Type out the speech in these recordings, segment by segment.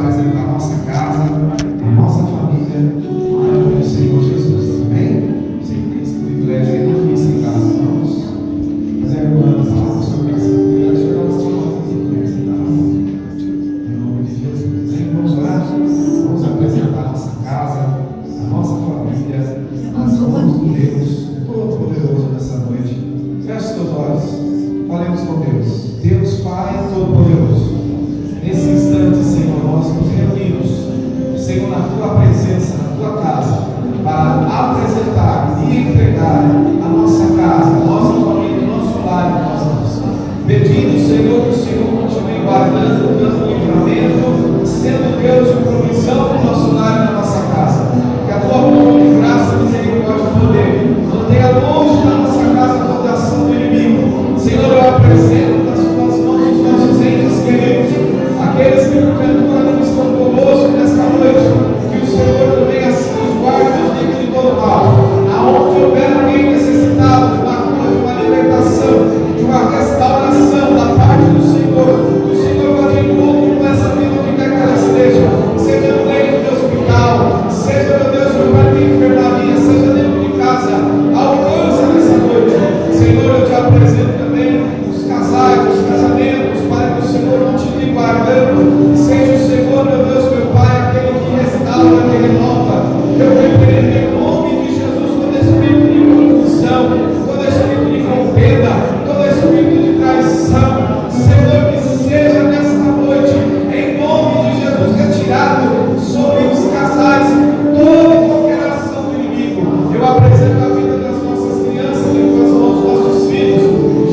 apresentar a nossa casa, a nossa família, para o Senhor Jesus. Amém? Você que tem esse privilégio aí, não fiz em casa, vamos. Mas é irmã, fala com o seu coração. O Senhor dá uma palavra aqui, né? Você está em nome de Jesus. Amém? Vamos orar? Vamos apresentar a nossa casa, a nossa família, nas mãos do Deus Todo-Poderoso nessa noite. Feche os teus olhos. Falemos com Deus. Deus Pai Todo-Poderoso, nesse instante, Senhor, nós nos reunimos, Senhor, na Tua presença, na Tua casa, para apresentar e entregar a nossa casa, a nossa família, o nosso lar em tuas mãos. Pedindo, Senhor, que o Senhor continue guardando, dando livramento, sendo Deus de provisão no nosso lar e na nossa casa. Que a Tua mão de graça, misericórdia e poder mantenha longe da nossa casa toda ação do inimigo. Senhor, eu apresento nas Tuas mãos os nossos entes queridos, aqueles que porventura não estão conosco nesta noite. Que o Senhor também assim os guarde nos livre de todo mal. Aonde houver alguém necessitado de uma cura, de uma libertação, de uma restauração da parte do Senhor, que o Senhor vá de encontro com essa vida onde quer que ela esteja, seja no leito de hospital, seja, meu Deus, no quarto de enfermaria, seja dentro de casa, alcança nessa noite. Senhor, eu te apresento também os casais, os casamentos, para que o Senhor continue guardando. Seja o Senhor, meu Deus, meu Pai, aquele que restaura, que renova. Eu repreendo em nome de Jesus todo espírito de confusão, todo espírito de contenda, todo espírito de traição. Senhor, que seja nesta noite, em nome de Jesus, retirado sobre os casais toda e qualquer ação do inimigo. Eu apresento a vida das nossas crianças em tuas mãos, nossos filhos,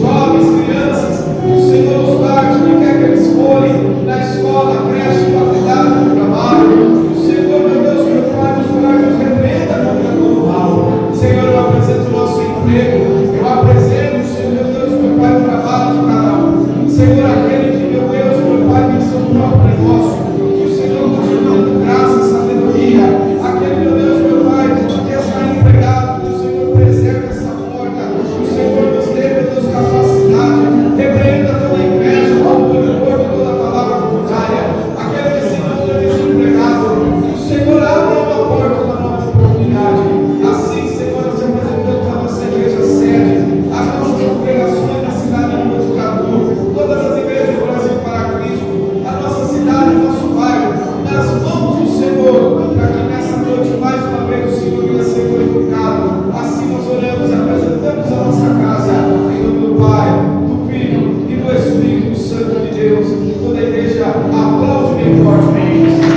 jovens, crianças, que o Senhor os guarde, onde quer que eles forem, na escola, creche, faculdade, no trabalho. Que o Senhor, meu Deus, meu Pai, nos guarde, nos repreenda contra todo mal. Senhor, eu apresento o nosso emprego, eu apresento, Senhor, meu Deus, meu Pai, o trabalho de cada um. Senhor, aquele que, meu Deus, meu Pai, tem seu próprio negócio, que o Senhor continue dando graça e sabedoria. Aquele, meu Deus, meu Pai, que está empregado, que o Senhor preserve essa porta, que o Senhor nos dê, meu Deus, capacidade, repreenda toda inveja, todo orgulho, toda palavra contrária. Aquele que se encontra desempregado, que o Senhor abra uma porta, uma nova oportunidade. Assim, Senhor, nós apresentamos a nossa igreja sede, as nossas congregações na cidade de Botucatu, todas as igrejas do Brasil para Cristo, a nossa cidade, o nosso bairro, nas mãos do Senhor, para que nessa noite, mais uma vez, o Senhor venha ser glorificado. Assim nós oramos e apresentamos a nossa casa, em nome do Pai, do Filho e do Espírito Santo de Deus. Toda a igreja aplaude bem fortemente.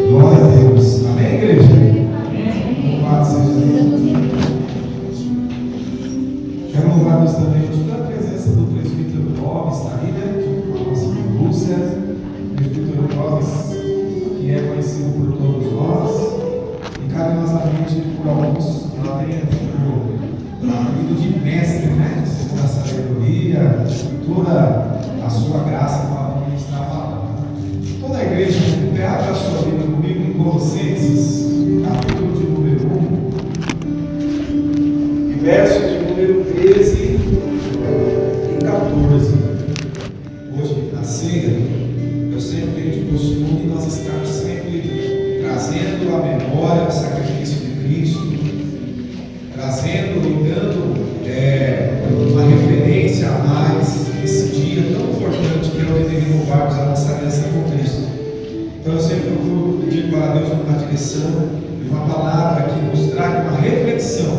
Glória a Deus. Amém, igreja? Louvado seja Deus. Quero louvar Deus também pela presença do presbítero Clóvis, está aí, né? Com a nossa irmã Lúcia, presbítero Clóvis, que é conhecido por todos nós e carinhosamente por alguns que lá tem o apelido de mestre, né? Segundo a sabedoria, toda a sua graça para ministrar a palavra. Toda a igreja, abra a sua Bíblia comigo em Colossenses, capítulo de número 1, e verso de número 13 e 14. Hoje, na ceia, eu sempre tenho de costume nós estarmos sempre trazendo a memória do sacrifício de Cristo, trazendo e dando uma referência a mais nesse dia tão importante que é o de renovarmos a nossa aliança com Cristo. Então eu sempre procuro pedir para Deus uma direção e uma palavra que nos traga uma reflexão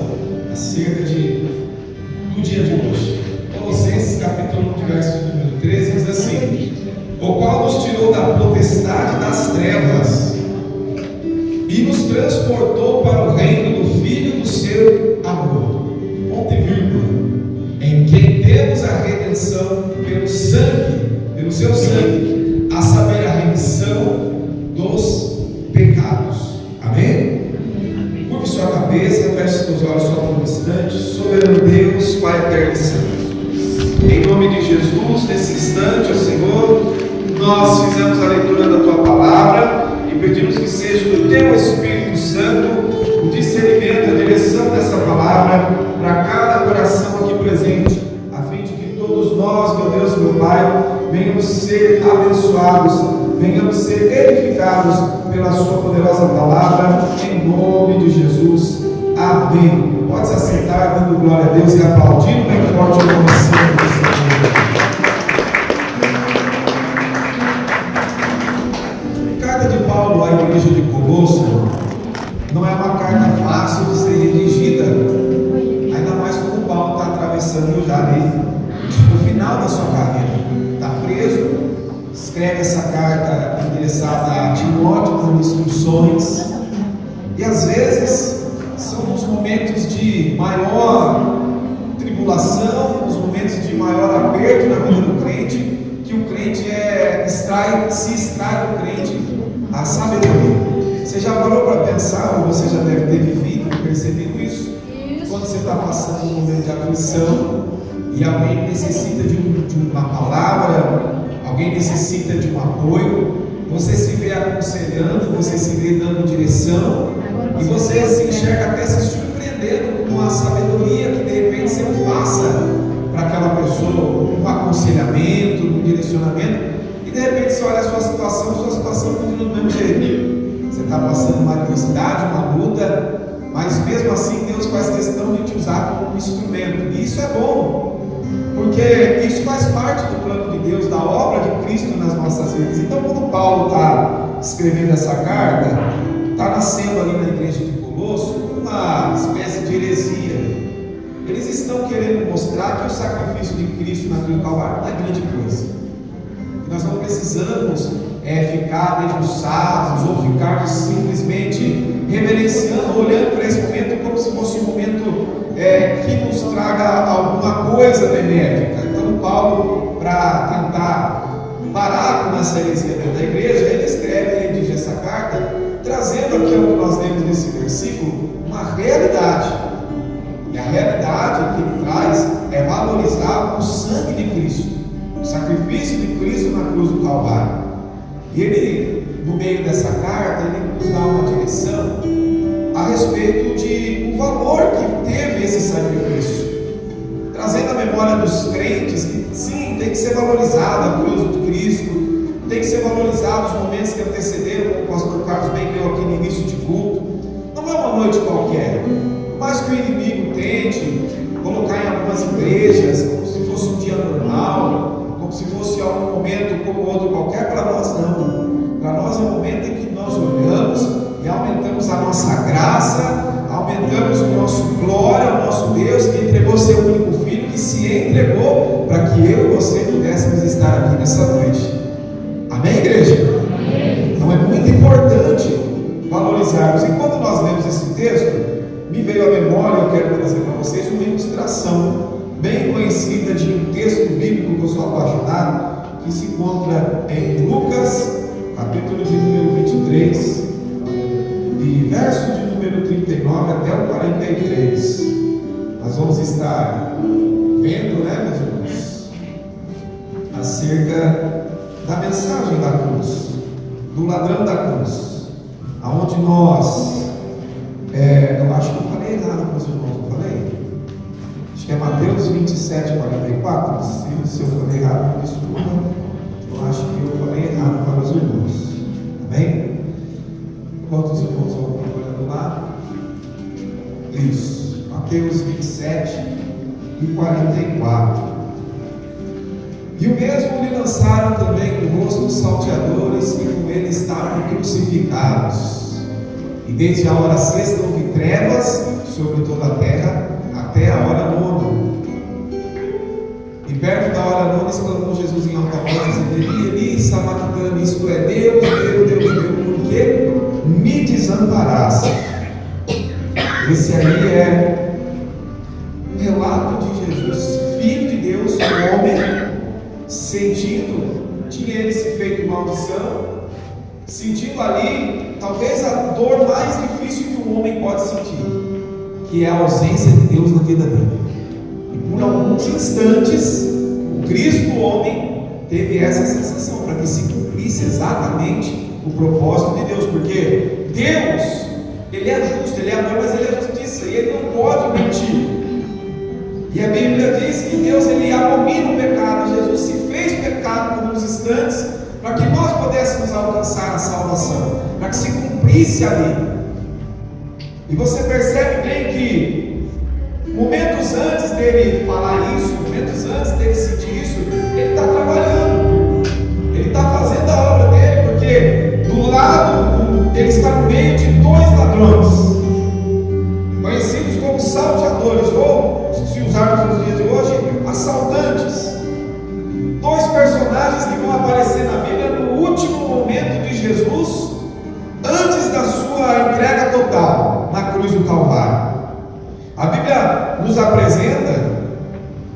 acerca do dia de hoje. Colossenses capítulo 1, verso número 13 diz assim: o qual nos tirou da potestade das trevas e nos transportou para o reino do Filho do seu amor. Ponto e vírgula. Em quem temos a redenção pelo seu sangue, a saber, a remissão dos pecados. Amém? Curve sua cabeça, feche seus olhos só por um instante. Soberano Deus, Pai eterno e santo, em nome de Jesus, nesse instante, ó Senhor, nós fizemos a leitura da Tua palavra e pedimos que seja do Teu Espírito Santo o discernimento, a direção dessa palavra palavra para cada coração aqui presente, a fim de que todos nós, meu Deus, meu Pai, venhamos ser abençoados, venhamos ser edificados pela sua poderosa palavra, em nome de Jesus. Amém. Pode se assentar, dando glória a Deus e aplaudindo bem forte o nome do Senhor. Carta de Paulo à igreja de Colosso não é uma carta fácil de ser redigida, ainda mais quando Paulo está atravessando já no final da sua carreira, está preso, escreve essa carta endereçada a Timóteo com instruções, e às vezes são nos momentos de maior tribulação, nos momentos de maior aperto na vida do crente, que o crente se extrai do crente a sabedoria. Você já parou para pensar, ou você já deve ter vivido, percebido isso? Quando você está passando um momento de aflição e alguém necessita de uma palavra, alguém necessita de um apoio, você se vê aconselhando, você se vê dando direção, e você se enxerga até se surpreendendo com a sabedoria que de repente você passa para aquela pessoa, um aconselhamento, um direcionamento, e de repente você olha a sua situação continua do mesmo jeito. Você está passando uma adversidade, uma luta, mas mesmo assim Deus faz questão de te usar como um instrumento, e isso é bom, porque isso faz parte do plano de Deus, da obra de Cristo nas nossas vidas. Então, quando Paulo está escrevendo essa carta, está nascendo ali na igreja de Colosso uma espécie de heresia. Eles estão querendo mostrar que o sacrifício de Cristo na cruz do Calvário não é grande coisa, que nós não precisamos ficar debruçados ou ficarmos simplesmente reverenciando, olhando para esse momento como se fosse um momento que nos traga alguma coisa benéfica. Então Paulo, para tentar parar com essa heresia dentro da igreja, ele escreve e redige essa carta, trazendo aquilo que nós lemos nesse versículo, uma realidade. E a realidade que ele traz é valorizar o sangue de Cristo, o sacrifício de Cristo na cruz do Calvário. E ele, no meio dessa carta, ele nos dá uma direção a respeito de o valor que teve esse sacrifício, trazendo a memória dos crentes que sim, tem que ser valorizada a cruz de Cristo, tem que ser valorizado os momentos que antecederam, como o pastor Carlos bem leu aqui no início de culto. Não é uma noite qualquer, mas que o inimigo tente colocar em algumas igrejas como se fosse um dia normal, como se fosse algum momento como outro qualquer. Para nós não, para nós é um momento em que nós olhamos e aumentamos a nossa graça, aumentamos o nosso glória ao nosso Deus, que entregou seu único filho, que se entregou para que eu e você pudéssemos estar aqui nessa noite. Amém, igreja? Amém. Então é muito importante valorizarmos. E quando nós lemos esse texto, me veio à memória, eu quero trazer para vocês uma ilustração bem conhecida de um texto bíblico que eu sou apaixonado, que se encontra em Lucas, capítulo de número 23, e verso de número 39 até o 43. Nós vamos estar vendo, meus irmãos, acerca da mensagem da cruz, do ladrão da cruz, aonde nós, eu acho que eu falei errado para os irmãos, não falei? Acho que é Mateus 27, 44. Se eu falei errado, me desculpa. Eu acho que eu falei errado para os irmãos. Amém? Quantos irmãos vão olhando lá? Isso. Mateus 27 e 44. E o mesmo lhe lançaram também no rosto os salteadores, que com ele estavam crucificados. E desde a hora sexta houve trevas sobre toda a terra, até a hora nona. E perto da hora nona exclamou Jesus em alta voz, dizendo: Eli, Eli, sabachthani, isto é, Deus, por que me desamparaste? Esse aí é um relato de Jesus, Filho de Deus, homem, sentindo, tinha ele se feito maldição, sentindo ali, talvez a dor mais difícil que um homem pode sentir, que é a ausência de Deus na vida dele. E por alguns instantes, o Cristo, o homem, teve essa sensação, para que se cumprisse exatamente o propósito de Deus, porque Deus, Ele é justo, Ele é amor, mas Ele é justiça, e Ele não pode mentir. que Deus ele abomina o pecado. Jesus se fez pecado por uns instantes para que nós pudéssemos alcançar a salvação, para que se cumprisse ali. E você percebe bem que momentos antes dele falar isso, momentos antes dele sentir isso, ele está trabalhando, ele está fazendo a obra dele, porque do lado, ele está no meio de dois ladrões, conhecidos como salteadores, ou, se usarmos nos dias de hoje, assaltantes. Dois personagens que vão aparecer na Bíblia no último momento de Jesus, antes da sua entrega total na cruz do Calvário. A Bíblia nos apresenta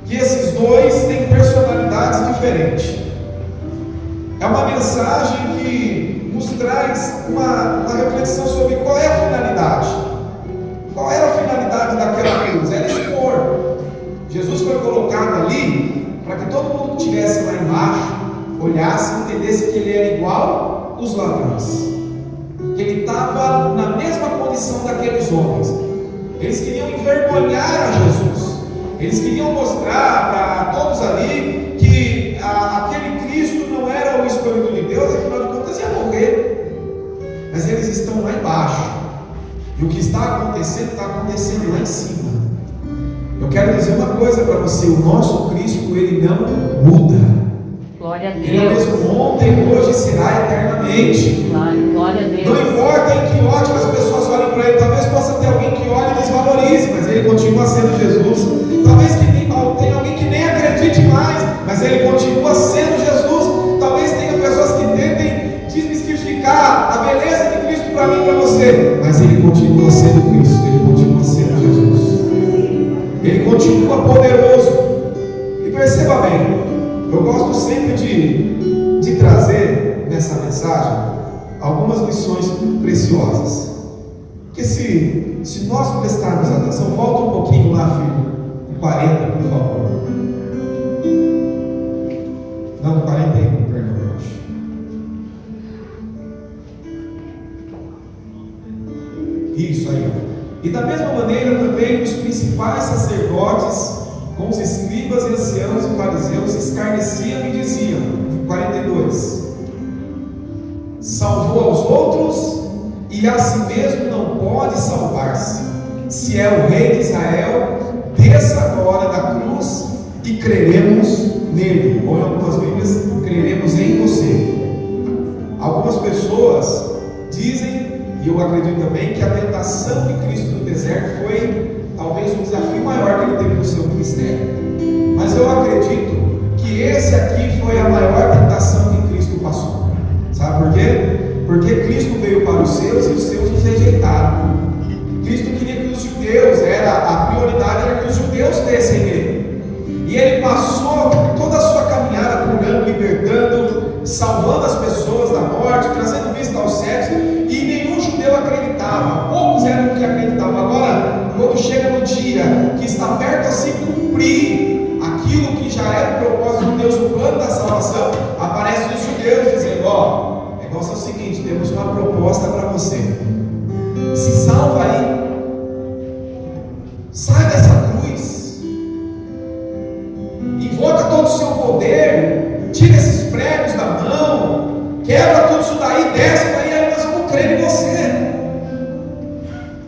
que esses dois têm personalidades diferentes. É uma mensagem que nos traz uma reflexão sobre qual é a finalidade. Qual era a finalidade daquela cruz? Era expor. Jesus foi colocado ali para que todo mundo que estivesse lá embaixo olhasse e entendesse que ele era igual os ladrões, que ele estava na mesma condição daqueles homens. Eles queriam envergonhar a Jesus, eles queriam mostrar para todos ali que aquele Cristo não era o escolhido de Deus, afinal de contas ia morrer. Mas eles estão lá embaixo, e o que está acontecendo lá em cima. Eu quero dizer uma coisa para você: o nosso Cristo, ele não muda. Glória a Deus. Ele é o mesmo ontem, hoje e será eternamente. Glória a Deus. Não importa em que ótica as pessoas olhem para ele, talvez possa ter alguém que olhe e desvalorize, mas ele continua sendo Jesus. Talvez tenha alguém que nem acredite mais, mas ele continua sendo Jesus. Talvez tenha pessoas que tentem desmistificar a beleza de Cristo para mim e para você, mas ele continua sendo Cristo, ele continua sendo Jesus. Ele continua poderoso. E perceba bem, eu gosto sempre de trazer nessa mensagem algumas lições preciosas. Porque se nós prestarmos atenção, volta um pouquinho lá, filho, no 40, por favor. Não, no 41, perdão, eu acho. Isso aí. E da mesma maneira também os principais sacerdotes, com os escribas, anciãos e fariseus, escarneciam e diziam, 42, salvou aos outros e a si mesmo não pode salvar-se. Se é o rei de Israel, desça agora da cruz e creremos nele. Ou em algumas Bíblias, creremos em você. Algumas pessoas dizem, e eu acredito também, que a tentação de Cristo no deserto foi talvez um desafio maior que ele teve no seu ministério. Mas eu acredito que esse aqui foi a maior tentação que Cristo passou. Sabe por quê? Porque Cristo veio para os seus e os seus os rejeitaram. Cristo queria que os judeus, a prioridade era que os judeus dessem nele. E ele passou toda a sua caminhada curando, libertando, salvando as pessoas da morte, trazendo vista aos cegos, e nenhum judeu acreditava. Poucos eram que acreditavam. Agora, quando chega no dia que está perto a se cumprir aquilo que já era o propósito de Deus, o plano da salvação, aparecem os judeus dizendo: ó, o negócio é o seguinte, temos uma proposta para você, se salva aí, sai dessa cruz, invoca todo o seu poder, tira esses pregos da mão, quebra tudo isso daí, desce daí, aí nós vamos crer em você.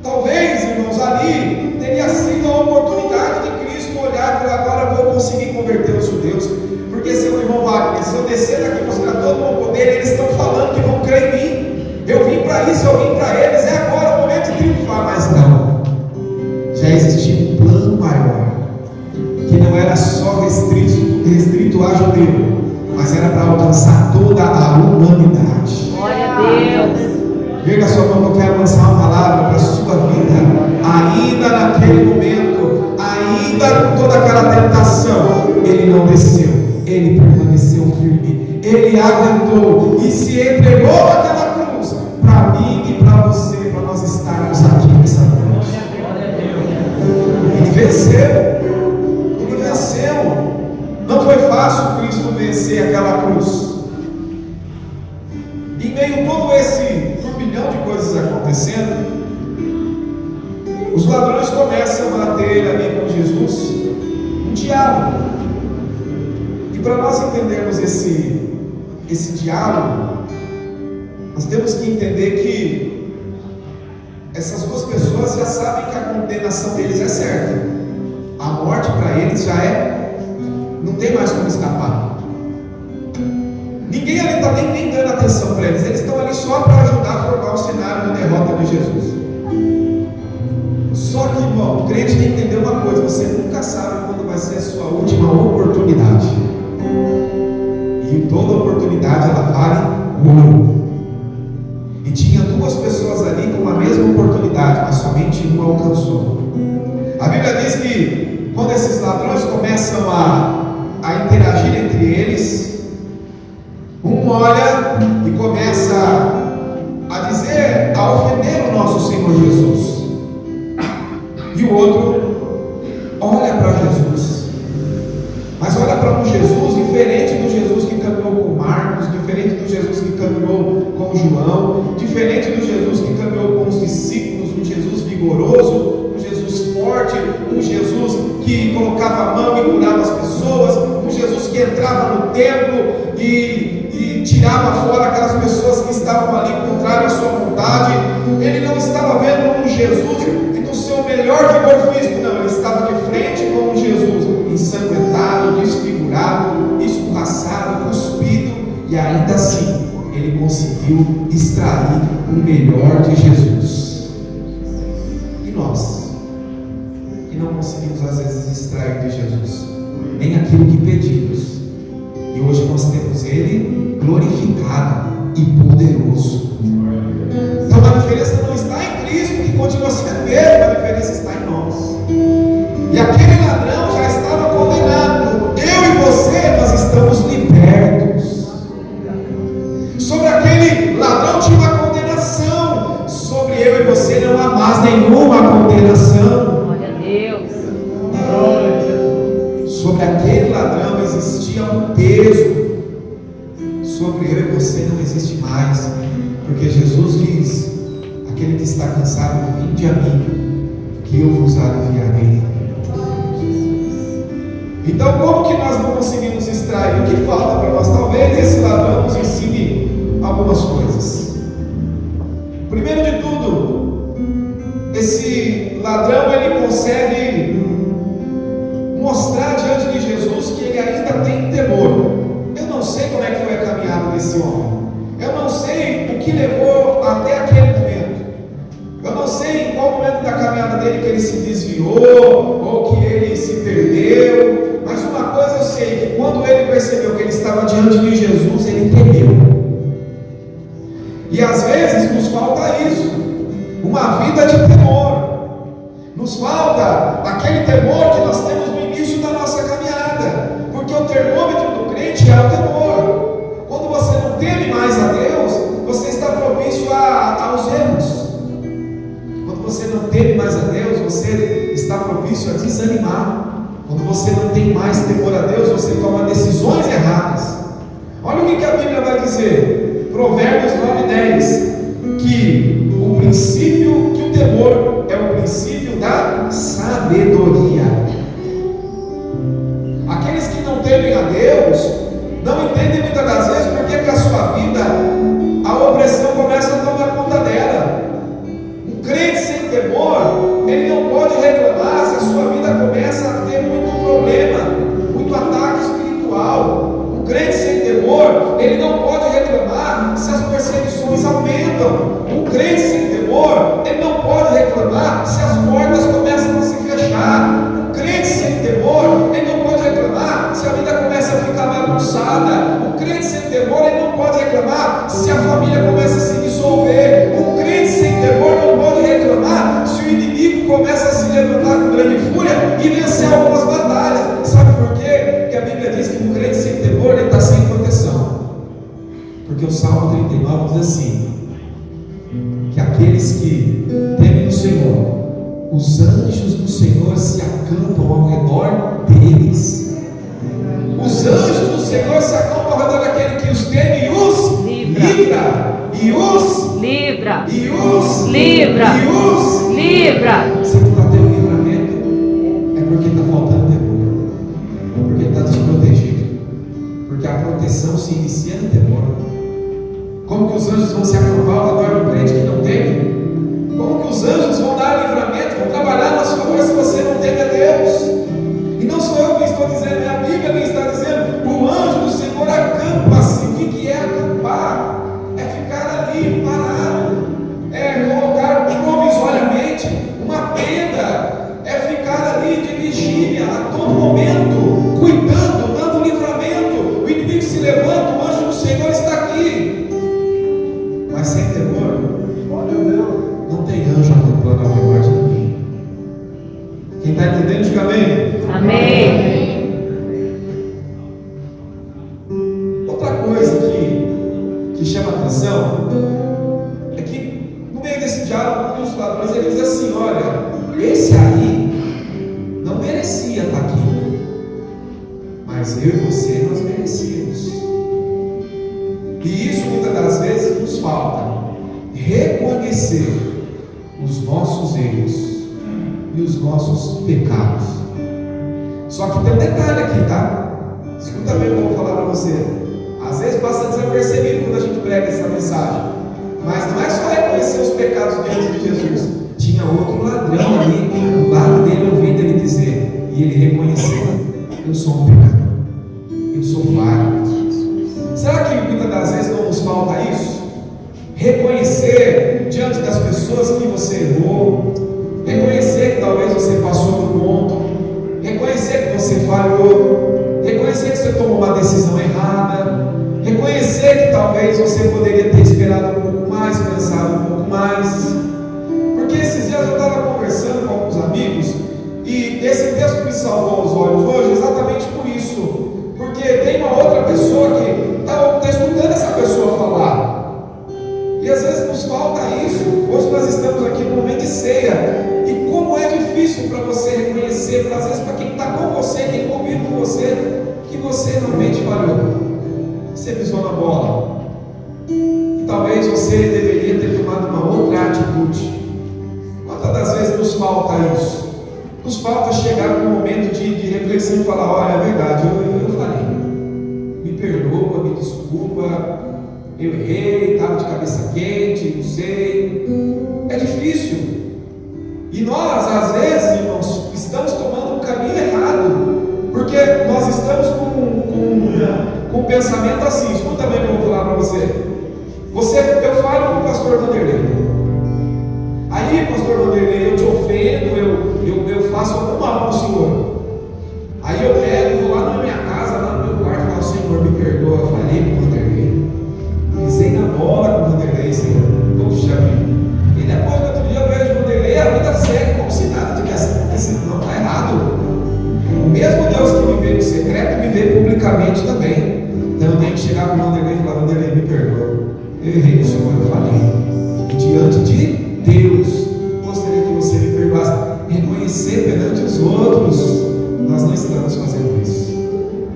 Talvez, irmãos, ali teria sido a oportunidade de Cristo olhar e falar: agora eu vou conseguir converter os judeus, porque seu irmão Wagner, se eu descer daqui e mostrar todo o meu poder, eles estão falando que vão crer em mim. Eu vim para isso, eu vim para eles, é agora o momento de triunfar. Mas não, já existia um plano maior, que não era só restrito a judeu, mas era para alcançar toda a humanidade. Glória a Deus. Erga a sua mão, que eu quero lançar uma palavra para a sua vida. Ainda naquele momento, ainda com toda aquela tentação, ele não desceu, ele permaneceu firme, ele aguentou e se entregou naquela cruz para mim e para você, para nós estarmos aqui nessa noite. Ele venceu. Não foi fácil Cristo vencer aquela cruz. Em meio a todo esse turbilhão de coisas acontecendo, os ladrões começam a ter ali com Jesus um diálogo. E para nós entendermos esse diálogo, nós temos que entender que essas duas pessoas já sabem que a condenação deles é certa. A morte para eles já não tem mais como escapar. Ninguém ali está nem dando atenção para eles. Eles estão ali só para ajudar a formar o cenário da derrota de Jesus. Só que, irmão, o crente tem que entender uma coisa: você nunca sabe quando vai ser a sua última oportunidade. E toda oportunidade ela vale ouro. E tinha duas pessoas ali com a mesma oportunidade, mas somente uma alcançou. A Bíblia diz que quando esses ladrões começam a interagir entre eles, um olha e começa a dizer, a ofender o nosso Senhor Jesus, e o outro olha para Jesus, mas olha para um Jesus diferente do Jesus que caminhou com Marcos, diferente do Jesus que caminhou com João, diferente do Jesus que caminhou com os discípulos, um Jesus vigoroso, um Jesus forte, um Jesus que colocava a mão e curava as pessoas, um Jesus que entrava no templo e tirava fora aquelas pessoas que estavam ali contrárias à sua vontade. Ele não estava vendo um Jesus no seu melhor vigor físico, não, ele estava de frente com um Jesus ensanguentado, desfigurado, escorraçado, cuspido, e ainda assim ele conseguiu extrair o melhor de Jesus. E nós, que não conseguimos às vezes extrair de Jesus nem aquilo que pedimos, e hoje nós temos Ele glorificado e poderoso. Então a diferença não está em Cristo, que continua sendo mesmo, a diferença está em nós. E aquele ladrão já estava condenado. Eu e você, nós estamos libertos. Sobre aquele ladrão tinha uma condenação. Sobre eu e você não há mais nenhuma condenação. Glória a Deus. Sobre aquele ladrão existia um peso. Sobre eu e você não existe mais. Porque Jesus diz: aquele que está cansado, vinde a mim, que eu vos aliviarei. Então, como que nós não conseguimos extrair? O que falta para nós? Talvez esse ladrão nos ensine algumas coisas. Primeiro de tudo, esse ladrão ele consegue mostrar diante de Jesus que ele ainda tem temor. Eu não sei como é que foi a caminhada desse homem. Eu não sei o que levou até aquele momento. Eu não sei em qual momento da caminhada dele que ele se desviou ou que ele se perdeu. Mas uma coisa eu sei, que quando ele percebeu que ele estava diante de Jesus, ele temeu. E às vezes nos falta isso, uma vida de temor. Nos falta aquele temor que nós temos no início da nossa caminhada, porque o termômetro do crente é o temor. Quando você não teme mais a Deus, você está propício aos erros. Quando você não teme mais a Deus, você está propício a desanimar. Quando você não tem mais temor a Deus, você toma decisões erradas. Olha o que a Bíblia vai dizer, Provérbios 9:10, que o princípio, que o temor é o princípio da sabedoria. Aqueles que não temem a Deus não entendem muitas das vezes porque que a sua vida, a opressão começa a tomar conta dela. Um crente sem temor, ele não pode reclamar se a sua vida começa a ter muito problema, muito ataque espiritual. Um crente sem temor, ele não pode reclamar se as perseguições aumentam. Um crente sem temor, ele não pode reclamar se as portas começam a se fechar. Um crente sem temor, ele não pode reclamar se a vida começa a ficar bagunçada. Um crente sem temor, ele não pode reclamar se a família começa a se dissolver. Um crente sem temor não pode reclamar se o inimigo começa a se levantar com grande fúria e vencer algumas batalhas. Sabe por quê? Porque a Bíblia diz que um crente sem temor, ele está sem proteção. Porque o Salmo 39 diz assim, que aqueles que temem o Senhor, os anjos do Senhor se acampam ao redor deles. Os anjos do Senhor se acampam ao redor daquele que os teme e os livra. E os livra. E os livra. E os livra. Se tu está tendo livramento, é porque está faltando temor. Uma tenda é ficar ali de vigília a todo momento, cuidando, dando livramento. O inimigo se levanta, o anjo do Senhor está aqui. Mas sem temor, não tem anjo acampando ao redor de ninguém. Quem está entendendo, diga amém. Amém. Outra coisa que chama atenção é que no meio desse diálogo, um dos ladrões ele diz assim: olha, esse aí não merecia estar aqui, mas eu e você nós merecíamos. E isso muitas das vezes nos falta reconhecer os nossos erros e os nossos pecados. Só que tem um detalhe aqui, tá? Escuta bem o que eu vou falar para você. Às vezes passa desapercebido quando a gente prega essa mensagem, mas não é só reconhecer os pecados diante de Jesus. Tinha outro ladrão ali do lado dele, ouvindo ele dizer, e ele reconheceu: eu sou um pecador, eu sou falho. Será que muitas das vezes não nos falta isso? Reconhecer diante das pessoas que você errou, reconhecer que talvez você passou do ponto, reconhecer que você falhou, reconhecer que você tomou uma decisão errada, reconhecer que talvez você poderia ter esperado um pouco mais, pensado um pouco mais. Porque esses dias eu estava conversando com alguns amigos e esse texto me saltou aos olhos hoje exatamente por isso. Porque tem uma outra pessoa que está escutando essa pessoa falar. E às vezes nos falta isso. Hoje nós estamos aqui no momento de ceia. E como é difícil para você reconhecer, às vezes para quem está com você, quem convive com você, que você realmente falhou. Você pisou na bola. E talvez você deveria ter tomado uma outra atitude. Quantas das vezes nos falta isso? Nos falta chegar para um momento de reflexão e falar: olha, é verdade, eu falei. Me perdoa, me desculpa. Eu errei, estava de cabeça quente, não sei. É difícil. E nós, às vezes, irmãos, estamos tomando um caminho errado. Porque nós estamos com um pensamento assim. Escuta bem o que eu vou falar para você. Eu falo com o pastor Vanderlei. Aí, pastor Vanderlei, eu te ofendo, eu faço algum mal para o senhor. Aí eu pego, vou lá na minha casa, lá no meu quarto, e falo: Senhor, me perdoa. Eu falei com o Vanderlei. Pisei na bola com o Vanderlei, Senhor. Poxa vida. E depois, no outro dia, eu vejo o Vanderlei, a vida segue como se nada tivesse acontecido. Não, está errado. O mesmo Deus que me vê no secreto, me vê publicamente também. Então eu tenho que chegar com o Vanderlei e falar: Vanderlei, me perdoa. Eu errei no Senhor, eu falei. E diante de Deus, gostaria que você me perdoasse. Reconhecer perante os outros. Nós não estamos fazendo isso.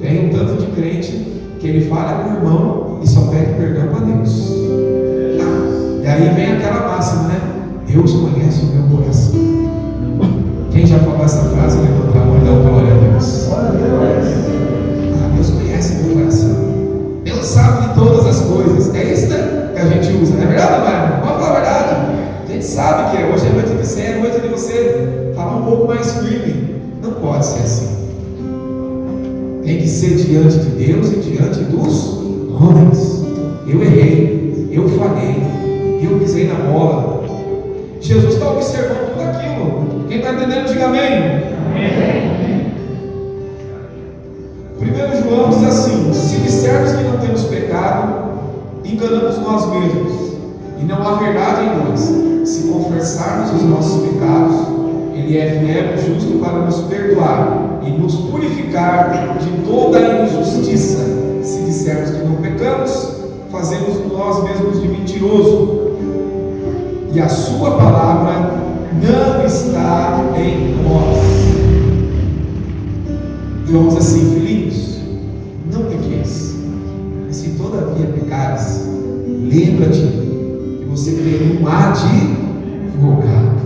Tem um tanto de crente que ele fala com o irmão e só pede perdão para Deus. E aí vem aquela máxima, né? Deus conhece o meu coração. Quem já falou essa frase, levanta a mão e dá uma glória a Deus. Deus conhece o meu coração. Deus sabe de todas as coisas. É isso, né, que a gente usa. Não é verdade, Mário? Vamos falar a verdade. A gente sabe que hoje é noite de ceia, é noite de você falar um pouco mais firme. Não pode ser assim. Tem que ser diante de Deus e diante dos homens. Eu errei, eu falhei, eu pisei na bola. Jesus está observando tudo aquilo. Quem está entendendo, diga amém. Amém. 1 João diz assim: se dissermos que não temos pecado, enganamos nós mesmos, e não há verdade em nós. Se confessarmos os nossos pecados, Ele é fiel e justo para nos perdoar e nos purificar de toda a injustiça. Se dissermos que não pecamos, fazemos nós mesmos de mentiroso, e a sua palavra não está em nós. João diz assim: filhinhos, não pequeis, mas se todavia pecares, lembra-te que você tem um advogado.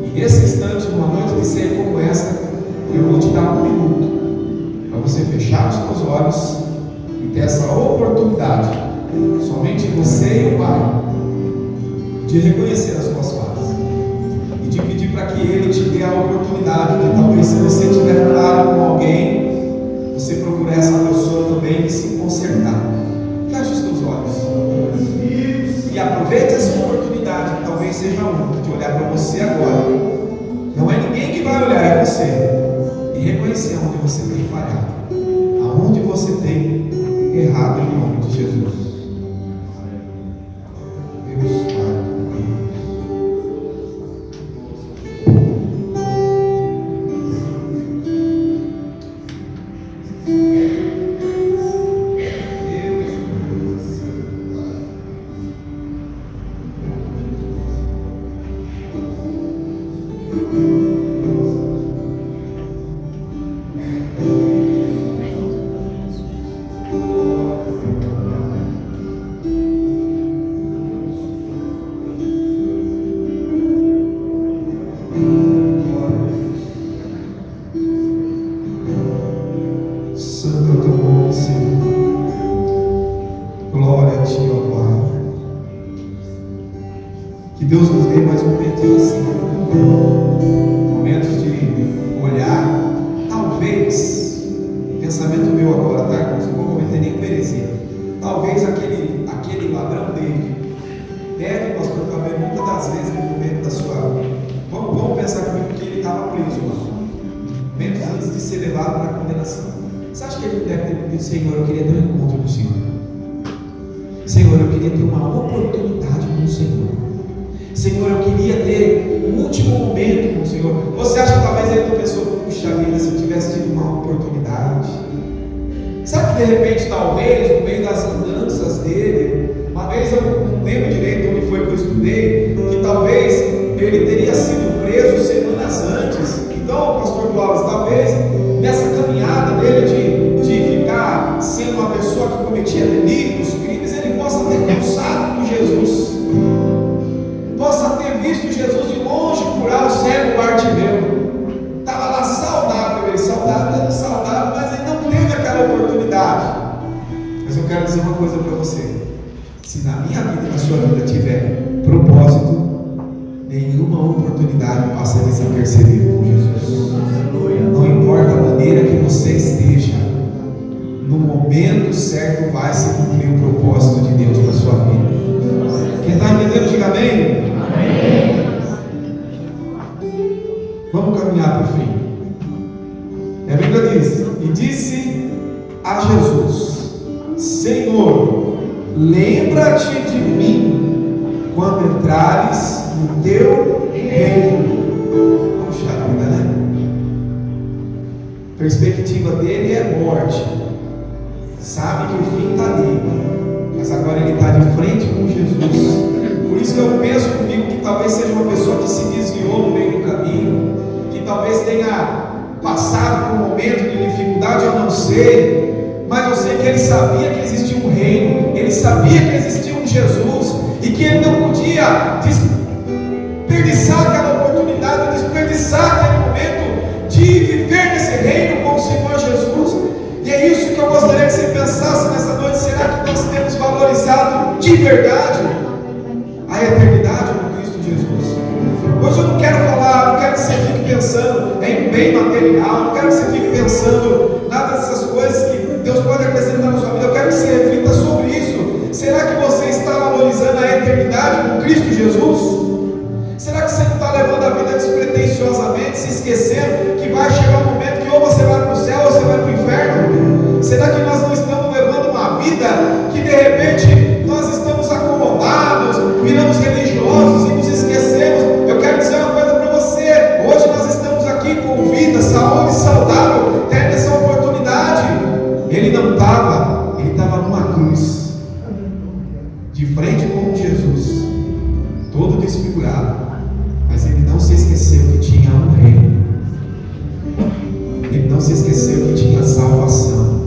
E nesse instante, numa noite de ceia como essa, eu vou te dar 1 minuto para você fechar os seus olhos e ter essa oportunidade, somente você e o Pai, de reconhecer as suas falhas e de pedir para que Ele te dê a oportunidade de, talvez, se você tiver falado com alguém, você procurar essa pessoa também e se consertar. Feche os seus olhos e aproveite essa oportunidade, que talvez seja a única, de olhar você agora. Não é ninguém que vai olhar, é você. E reconhecer onde você tem falhado, aonde você tem errado em nome de Jesus. Deus Pai, Santo é o teu nome, Senhor. Glória a Ti, ó Pai. Que Deus nos dê mais momentos assim, momentos de olhar. Talvez, pensamento meu agora, tá, irmãos? Não vou cometer nenhuma heresia. Talvez aquele ladrão dele deve, pastor Fabio, muitas das vezes no momento da sua. Vamos pensar comigo que ele estava preso lá, momentos antes de ser levado para a condenação. Você acha que ele deve ter pedido: Senhor, eu queria ter um encontro com o Senhor. Senhor, eu queria ter uma oportunidade com o Senhor. Senhor, eu queria ter um último momento com o Senhor. Você acha que talvez ele não pensou: puxa vida, se eu tivesse tido uma oportunidade? Sabe que de repente, talvez, no meio das andanças dele, uma vez eu não lembro direito onde foi que eu estudei, que talvez ele teria sido preso semanas antes. Então, pastor Cláudio, talvez nessa caminhada dele de ficar sendo uma pessoa que cometia delitos, crimes, ele possa ter cruzado com Jesus, possa ter visto Jesus de longe curar o cego Bartimeu. Estava lá saudável, ele saudável, mas ele não teve aquela oportunidade. Mas eu quero dizer uma coisa para você: se na minha vida e na sua vida tiver propósito, nenhuma oportunidade passa desapercebida com Jesus. Não importa a maneira que você esteja, no momento certo vai se cumprir o propósito de Deus para a sua vida. Quem está entendendo, diga amém. Amém. Vamos caminhar para o fim. A Bíblia diz: e disse a Jesus: Senhor, lembra-te de mim quando entrares no teu reino. Puxa vida, né? A perspectiva dele é morte. Sabe que o fim está ali, mas agora ele está de frente com Jesus. Por isso que eu penso comigo que talvez seja uma pessoa que se desviou no meio do caminho, que talvez tenha passado por um momento de dificuldade, eu não sei, mas eu sei que ele sabia que existia um reino, ele sabia que existia um Jesus, e que ele não podia desperdiçar aquela oportunidade, desperdiçar aquele momento de viver nesse reino com o Senhor Jesus. E é isso que eu gostaria que você pensasse nessa noite: será que nós temos valorizado de verdade a eternidade no Cristo Jesus? Hoje eu não quero falar, não quero que você fique pensando em bem material, não quero que você fique pensando nada dessas coisas que Deus pode acrescentar na sua vida. Eu quero que você reflita sobre isso. Será que você está valorizando a eternidade com Cristo Jesus? Será que você não está levando a vida despretensiosamente, se esquecendo que vai chegar um momento que ou você vai para o céu ou você vai para o inferno? Será que nós não estamos levando uma vida que de repente nós estamos acomodados, viramos religiosos e nos esquecemos? Eu quero dizer uma coisa para você: hoje nós estamos aqui com vida, saúde, saudável, tendo essa oportunidade. Ele não estava, ele estava numa cruz, de frente com Jesus, todo desfigurado, mas ele não se esqueceu que tinha um reino, ele não se esqueceu que tinha salvação.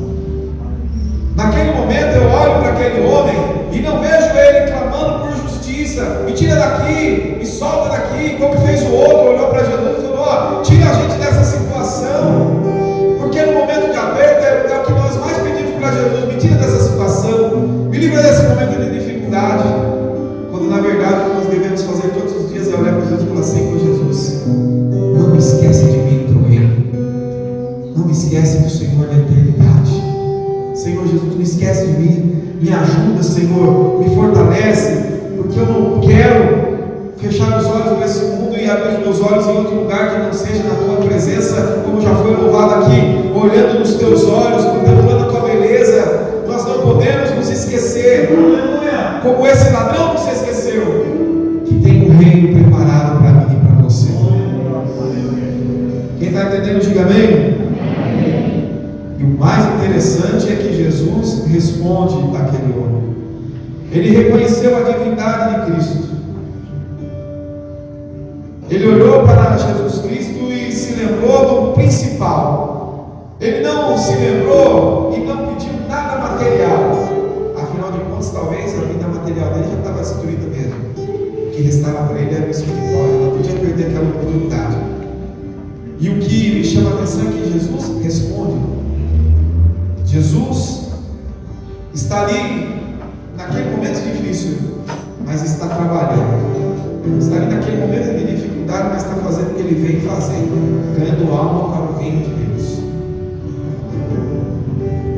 Naquele momento eu olho para aquele homem e não vejo ele clamando por justiça: me tira daqui, me solta daqui, como fez o outro, olhou para Jesus e falou: tira a gente dessa situação. Porque no momento de aperto é o que nós mais pedimos para Jesus: me tira dessa situação, me livra desse momento de dificuldade. Quando na verdade o que nós devemos fazer todos os dias é olhar para Jesus e falar: Senhor Jesus, não me esquece de mim no teu reino, não me esquece do Senhor da eternidade. Senhor Jesus, não esquece de mim, me ajuda, Senhor, me fortalece, porque eu não quero fechar os olhos para esse mundo e abrir os meus olhos em outro lugar que não seja na tua presença, como já foi louvado aqui, olhando nos teus olhos, contemplando a tua beleza. Nós não podemos nos esquecer, como esse ladrão não se esqueceu, que tem um reino preparado para mim e para você. Quem está entendendo, diga amém. E o mais interessante é que Jesus responde àquele homem. Ele reconheceu a divindade de Cristo. Ele olhou para Jesus Cristo e se lembrou do principal. Ele não se lembrou e não pediu nada material. Afinal de contas, talvez a vida material dele já estava destruída mesmo. O que restava para ele era o espiritual. Ele não podia perder aquela oportunidade. E o que me chama a atenção é que Jesus responde. Jesus está ali naquele momento difícil, mas está trabalhando. Está ali naquele momento de dificuldade, mas está fazendo o que ele vem fazendo, ganhando alma para o reino de Deus.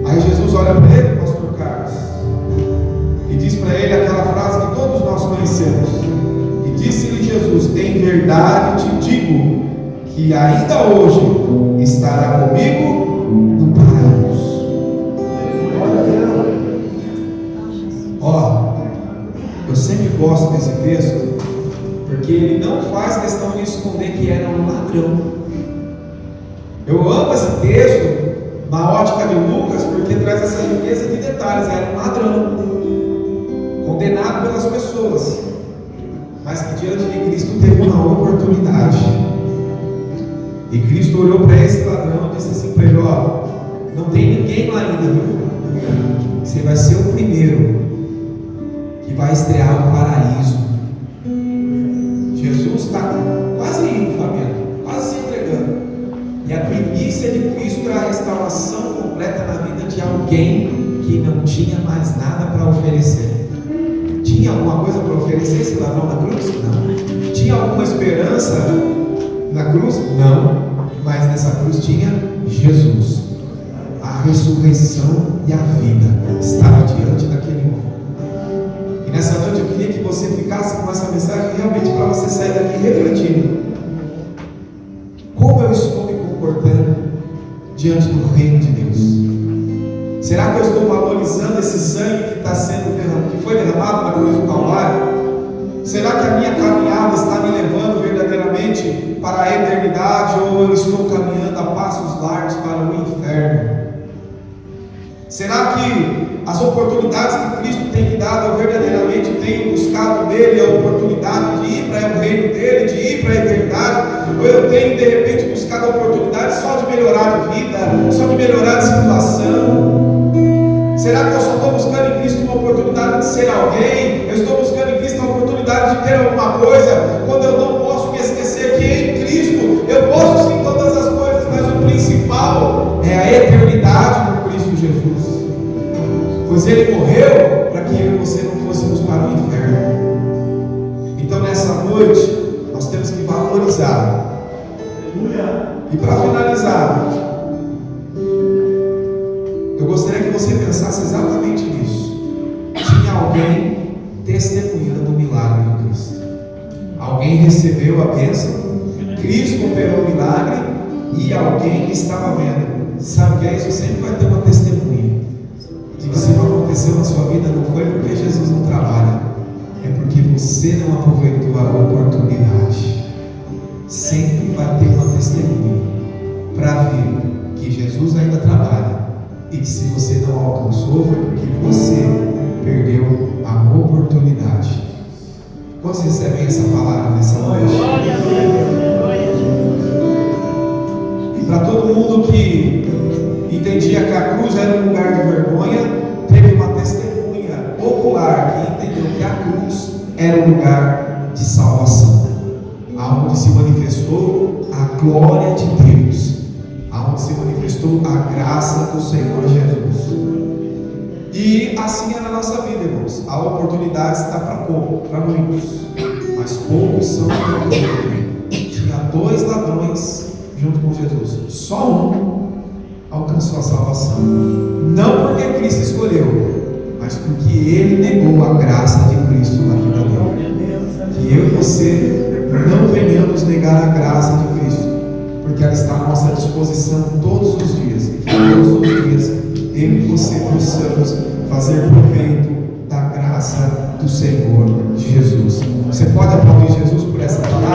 Aí Jesus olha para ele, pastor Carlos, e diz para ele aquela frase que todos nós conhecemos. E disse-lhe Jesus: em verdade te digo que ainda hoje estará comigo no paraíso. Ó, eu sempre gosto desse texto, porque ele não faz questão de esconder que era um ladrão. Eu amo esse texto na ótica de Lucas, porque traz essa riqueza de detalhes. Era um ladrão, condenado pelas pessoas, mas que diante de Cristo teve uma oportunidade. E Cristo olhou para esse ladrão e disse assim para ele: ó, não tem ninguém lá ainda, viu? Você vai ser o primeiro que vai estrear o paraíso. Jesus está quase indo, Fabiano, quase se entregando. E a primícia de Cristo é a restauração completa na vida de alguém que não tinha mais nada para oferecer. Tinha alguma coisa para oferecer esse ladrão na cruz? Não. Tinha alguma esperança na cruz? Não. Mas nessa cruz tinha Jesus. A ressurreição e a vida estava diante daquele homem. E nessa noite eu queria que você ficasse com essa mensagem realmente para você sair daqui refletindo. Como eu estou me comportando diante do reino de Deus? Será que eu estou valorizando esse sangue que está sendo derramado, que foi derramado na cruz do Calvário? Será que a minha caminhada está me levando verdadeiramente para a eternidade, ou eu estou caminhando a passos largos para o inferno? Será que as oportunidades que Cristo tem me dado, eu verdadeiramente tenho buscado nele a oportunidade de ir para o reino dele, de ir para a eternidade? Ou eu tenho de repente buscado a oportunidade só de melhorar de vida, só de melhorar de situação? Será que eu só estou buscando em Cristo uma oportunidade de ser alguém? Eu estou buscando em Cristo uma oportunidade de ter alguma coisa, quando eu não posso me esquecer que em Cristo eu posso sim todas as coisas, mas o principal é a eternidade com Cristo Jesus. Pois Ele morreu para que eu e você não fôssemos para o inferno. Então nessa noite nós temos que valorizar. E para finalizar, eu gostaria que você pensasse exatamente nisso. Tinha alguém testemunhando o milagre de Cristo. Alguém recebeu a bênção, Cristo operou o milagre e alguém estava vendo. Sabe o que é isso? Sempre vai ter uma testemunha de que se não aconteceu na sua vida, não foi porque Jesus não trabalha, é porque você não aproveitou a oportunidade. Sempre vai ter uma testemunha para ver que Jesus ainda trabalha. E que se você não alcançou, foi porque você perdeu a oportunidade. Quantos recebem essa palavra nessa noite? E para todo mundo que entendia que a cruz era um lugar de vergonha, teve uma testemunha ocular que entendeu que a cruz era um lugar de salvação, aonde se manifestou a glória de Deus, aonde se manifestou a graça do Senhor Jesus. E assim é na nossa vida, irmãos. A oportunidade está para muitos, mas poucos são para todos. Tinha 2 ladrões junto com Jesus, só um alcançou a salvação. Não porque Cristo escolheu, mas porque ele negou a graça de Cristo na vida dele. Que eu e você não venhamos negar a graça de Cristo, porque ela está à nossa disposição todos os dias, e que todos os dias eu e você possamos fazer proveito da graça do Senhor Jesus. Você pode aplaudir Jesus por essa palavra?